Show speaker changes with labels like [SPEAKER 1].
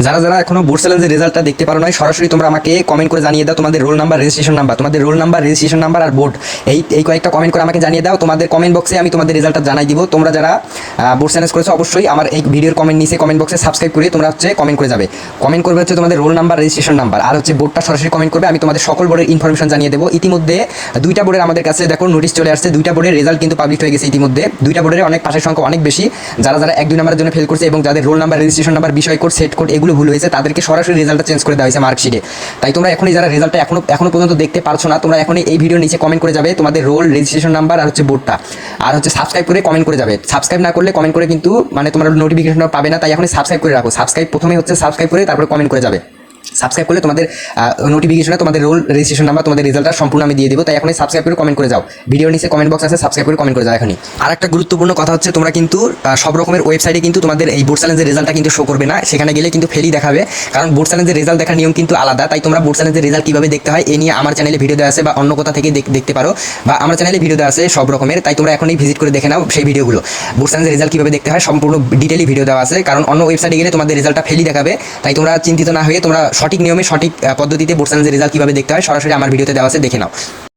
[SPEAKER 1] যারা যারা এখনো বোর্ড চ্যালেঞ্জের রেজাল্টটা দেখতে পারো নাই, সরাসরি তোমরা আমাকে কমেন্ট করে জানিয়ে দাও তোমাদের রোল নাম্বার, রেজিস্ট্রেশন নাম্বার, তোমাদের রোল নাম্বার, রেজিস্ট্রেশন নাম্বার আর বোর্ড, এই কয়েকটা কমেন্ট করে আমাকে জানিয়ে দাও। তোমাদের কমেন্ট বক্সে আমি তোমাদের রেজাল্টটা জানাই দিব। তোমরা যারা বোর্ড চ্যালেঞ্জ করেছো অবশ্যই আমার এই ভিডিওর কমেন্ট নিচে কমেন্ট বক্সে সাবস্ক্রাইব করে তোমরা হচ্ছে কমেন্ট করে যাবে। কমেন্ট করবে হচ্ছে তোমাদের রোল নাম্বার, রেজিস্ট্রেশন নাম্বার আর হচ্ছে বোর্ডটা সরাসরি কমেন্ট করবে। আমি তোমাদের সকল বোর্ডের ইনফরমেশন জানিয়ে দেবো। ইতিমধ্যে দুইটা বোর্ডের আমাদের কাছে দেখো নোটিশ চলে আসছে, দুইটা বোর্ডের রেজাল্ট কিন্তু পাবলিশ হয়ে গেছে ইতিমধ্যে। দুইটা বোর্ডের অনেক পাশের সংখ্যা অনেক বেশি। যারা যারা 1-2 নাম্বারের জন্য ফেল করছে এবং যাদের রোল নাম্বার, রেজিস্ট্রেশন নাম্বার, বিষয় কোড, সেট কোড এগুলো ভুল হয়েছে তাদেরকে সরাসরি রেজাল্টটা চেঞ্জ করে দেওয়া হয়েছে মার্কশিটে। তাই তোমরা এখনই যারা রেজাল্টটা এখনো পর্যন্ত দেখতে পারছো না, তোমরা এখনই এই ভিডিওর নিচে কমেন্ট করে যাবে তোমাদের রোল, রেজিস্ট্রেশন নাম্বার আর হচ্ছে বোর্ডটা, আর হচ্ছে সাবস্ক্রাইব করে কমেন্ট করে যাবে। সাবস্ক্রাইব না করলে কমেন্ট করে কিন্তু মানে তোমরা নোটিফিকেশন পাবে না। তাই এখনই সাবস্ক্রাইব করে রাখো। সাবস্ক্রাইব প্রথমে হচ্ছে সাবস্ক্রাইব করে তারপরে কমেন্ট করে যাবে। সাবস্ক্রাইব করলে তোমাদের নোটিফিকেশনে তোমাদের রোল, রেজিস্ট্রেশন নাম্বার, তোমাদের রেজাল্টটা সম্পূর্ণ আমি দিয়ে দেবো। তাই এখনই সাবস্ক্রাইব করে কমেন্ট করে যাও। ভিডিওর নিচে কমেন্ট বক্স আছে, সাবস্ক্রাইব করে কমেন্ট করে যাও এখনই। আর একটা গুরুত্বপূর্ণ কথা হচ্ছে তোমরা কিন্তু সব রকমের ওয়েবসাইটে কিন্তু তোমাদের এই বোর্ড চ্যালেঞ্জের রেজাল্টটা কিন্তু শো করবে না। সেখানে গেলে কিন্তু ফেলই দেখাবে, কারণ বোর্ড চ্যালেঞ্জের রেজাল্ট দেখার নিয়ম কিন্তু আলাদা। তাই তোমরা বোর্ড চ্যালেঞ্জের রেজাল্ট কীভাবে দেখতে হয় এ নিয়ে আমার চ্যানেলে ভিডিও দেওয়া আছে, বা অন্য কোথা থেকে দেখতে পারো, বা আমার চ্যানেলে ভিডিও দেওয়া আছে সব রকমের। তাই তোমরা এখনই ভিজিট করে দেখে নাও সেই ভিডিওগুলো। বোর্ড চ্যালেঞ্জের রেজাল্ট কীভাবে দেখতে হয় সম্পূর্ণ ডিটেইলি ভিডিও দেওয়া আছে, কারণ অন্য ওয়েবসাইটে গেলে তোমাদের রেজাল্টটা ফেলই দেখাবে। তাই তোমরা চিন্তিত না হয়ে তোমরা সঠিক নিয়মে, সঠিক পদ্ধতিতে বোর্ড চ্যালেঞ্জের রেজাল্ট কীভাবে দেখতে হয় সরাসরি আমার ভিডিওতে দেওয়া আছে, দেখে নাও।